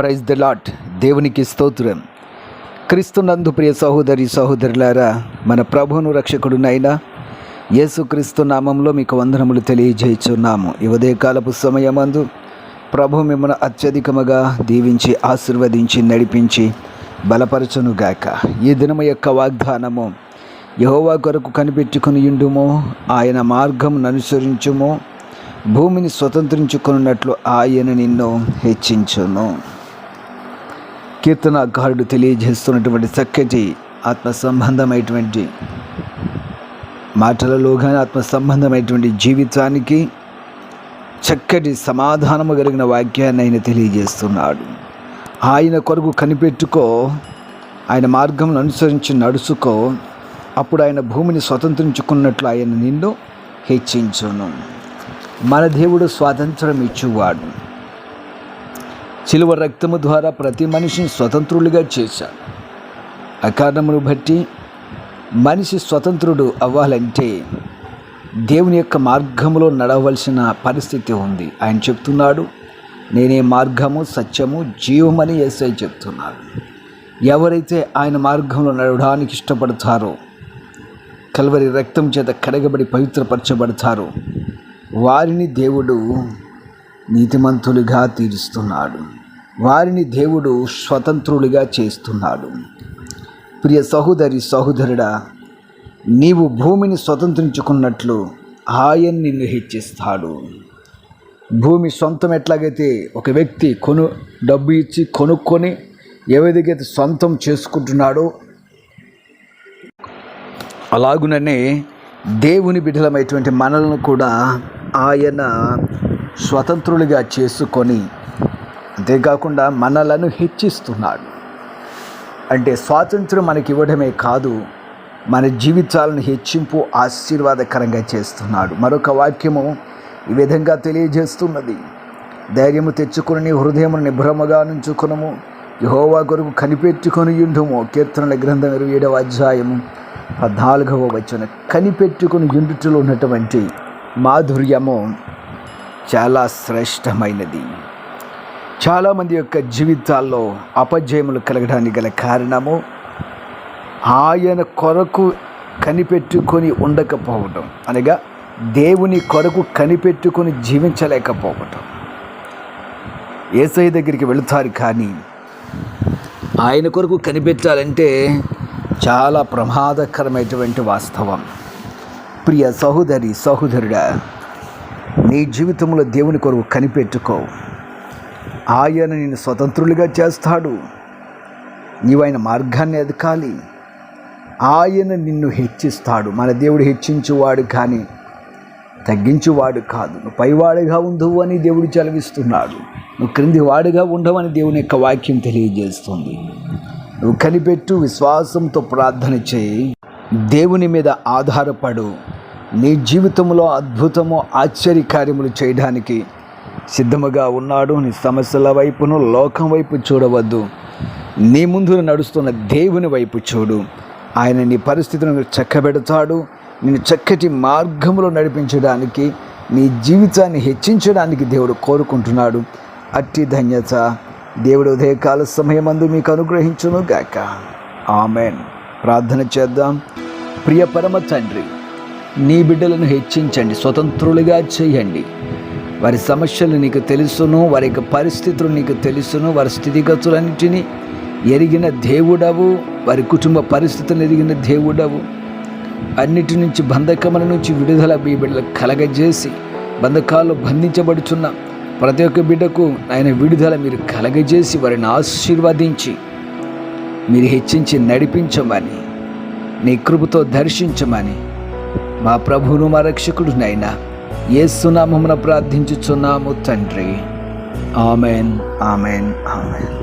Praise the lord. దేవునికి స్తోత్రం. క్రీస్తునందు ప్రియ సహోదరి సహోదరులారా, మన ప్రభువును రక్షకుడునైన యేసుక్రీస్తు నామంలో మీకు వందనములు తెలియజేయుచున్నాము. ఈ ఉదయకాలపు సమయమందు ప్రభు మిమ్మల్ని అత్యధికముగా దీవించి ఆశీర్వదించి నడిపించి బలపరచునుగాక. ఈ దినము యొక్క వాగ్దానము: యెహోవా కొరకు కనిపెట్టుకుని యుండుము, ఆయన మార్గమును అనుసరించుము, భూమిని స్వతంత్రించుకున్నట్లు ఆయన నిన్ను హెచ్చించును. కీర్తనకారుడు తెలియజేస్తున్నటువంటి చక్కటి ఆత్మ సంబంధమైనటువంటి మాటలలో కానీ ఆత్మ సంబంధమైనటువంటి జీవితానికి చక్కటి సమాధానము కలిగిన వాక్యాన్ని ఆయన తెలియజేస్తున్నాడు. ఆయన కొరకు కనిపెట్టుకో, ఆయన మార్గంను అనుసరించి నడుచుకో, అప్పుడు ఆయన భూమిని స్వతంత్రించుకున్నట్లు ఆయన నిన్ను హెచ్చించును. మన దేవుడు స్వాతంత్రం ఇచ్చువాడు. శిలువ రక్తము ద్వారా ప్రతి మనిషిని స్వతంత్రులుగా చేశాడు. ఆ కారణమును బట్టి మనిషి స్వతంత్రుడు అవ్వాలంటే దేవుని యొక్క మార్గములో నడవలసిన పరిస్థితి ఉంది. ఆయన చెప్తున్నాడు, నేనే మార్గము సత్యము జీవమని యేసయ్య చెప్తున్నాడు. ఎవరైతే ఆయన మార్గంలో నడవడానికి ఇష్టపడతారో, కల్వరి రక్తం చేత కడగబడి పవిత్రపరచబడతారో, వారిని దేవుడు నీతిమంతులుగా తీరుస్తున్నాడు. వారిని దేవుడు స్వతంత్రులుగా చేస్తున్నాడు. ప్రియ సహోదరి సహోదరుడా, నీవు భూమిని స్వతంత్రించుకున్నట్లు ఆయన నిన్ను హెచ్చిస్తాడు. భూమి సొంతం ఎట్లాగైతే ఒక వ్యక్తి డబ్బు ఇచ్చి కొనుక్కొని ఏదైతే సొంతం చేసుకుంటున్నాడో, అలాగుననే దేవుని బిడ్డలమైనటువంటి మనలను కూడా ఆయన స్వతంత్రులుగా చేసుకొని, అంతేకాకుండా మనలను హెచ్చిస్తున్నాడు. అంటే స్వాతంత్రం మనకి ఇవ్వడమే కాదు, మన జీవితాలను హెచ్చింపు ఆశీర్వాదకరంగా చేస్తున్నాడు. మరొక వాక్యము ఈ విధంగా తెలియజేస్తున్నది: ధైర్యము తెచ్చుకుని నీ హృదయమును నిభ్రమగా నుంచుకునము, యెహోవా కొరకు కనిపెట్టుకొని యుండుము. కీర్తనల గ్రంథం 27వ అధ్యాయము 14వ వచనం. కనిపెట్టుకుని యుండుటలో ఉన్నటువంటి మాధుర్యము చాలా శ్రేష్టమైనది. చాలామంది యొక్క జీవితాల్లో అపజయములు కలగడానికి గల కారణము ఆయన కొరకు కనిపెట్టుకొని ఉండకపోవటం, అనగా దేవుని కొరకు కనిపెట్టుకొని జీవించలేకపోవటం. యేసయ్య దగ్గరికి వెళుతారు, కానీ ఆయన కొరకు కనిపెట్టాలంటే చాలా ప్రమాదకరమైనటువంటి వాస్తవం. ప్రియ సహోదరి సహోదరుడా, నీ జీవితంలో దేవుని కొరకు కనిపెట్టుకో. ఆయన నిన్ను స్వతంత్రులుగా చేస్తాడు. నీవు ఆయన మార్గాన్ని ఎదకాలి. ఆయన నిన్ను హెచ్చిస్తాడు. మన దేవుడు హెచ్చించువాడు కానీ తగ్గించువాడు కాదు. నువ్వు పైవాడిగా ఉండవు అని దేవుడు చలవిస్తున్నాడు. నువ్వు క్రింది వాడిగా ఉండవని దేవుని యొక్క వాక్యం తెలియజేస్తుంది. నువ్వు కనిపెట్టు, విశ్వాసంతో ప్రార్థన చేయి, దేవుని మీద ఆధారపడు. నీ జీవితంలో అద్భుతము ఆశ్చర్యకార్యములు చేయడానికి సిద్ధముగా ఉన్నాడు. నీ సమస్యల వైపును లోకం వైపు చూడవద్దు, నీ ముందు నడుస్తున్న దేవుని వైపు చూడు. ఆయన నీ పరిస్థితులను చక్కబెడతాడు. నేను చక్కటి మార్గంలో నడిపించడానికి, నీ జీవితాన్ని హెచ్చించడానికి దేవుడు కోరుకుంటున్నాడు. అట్టి ధన్యత దేవుడు ఉదయకాల సమయమందు మీకు అనుగ్రహించును గాక. ఆమెన్. ప్రార్థన చేద్దాం. ప్రియ పరమ తండ్రి, నీ బిడ్డలను హెచ్చించండి, స్వతంత్రులుగా చేయండి. వారి సమస్యలు నీకు తెలుసును, వారి యొక్క పరిస్థితులు నీకు తెలుసును, వారి స్థితిగతులన్నిటినీ ఎరిగిన దేవుడవు, వారి కుటుంబ పరిస్థితులను ఎరిగిన దేవుడవు. అన్నిటి నుంచి, బంధకముల నుంచి విడుదల మీ బిడ్డలకు కలగజేసి, బంధకాల్లో బంధించబడుచున్న ప్రతి ఒక్క బిడ్డకు ఆయన విడుదల మీరు కలగజేసి, వారిని ఆశీర్వదించి మీరు హెచ్చించి నడిపించమని, నీ కృపతో దర్శించమని మా ప్రభువును మా రక్షకుడు నైనా యేసు నామమున ప్రార్థించుచున్నాము తండ్రి. Amen, amen, amen.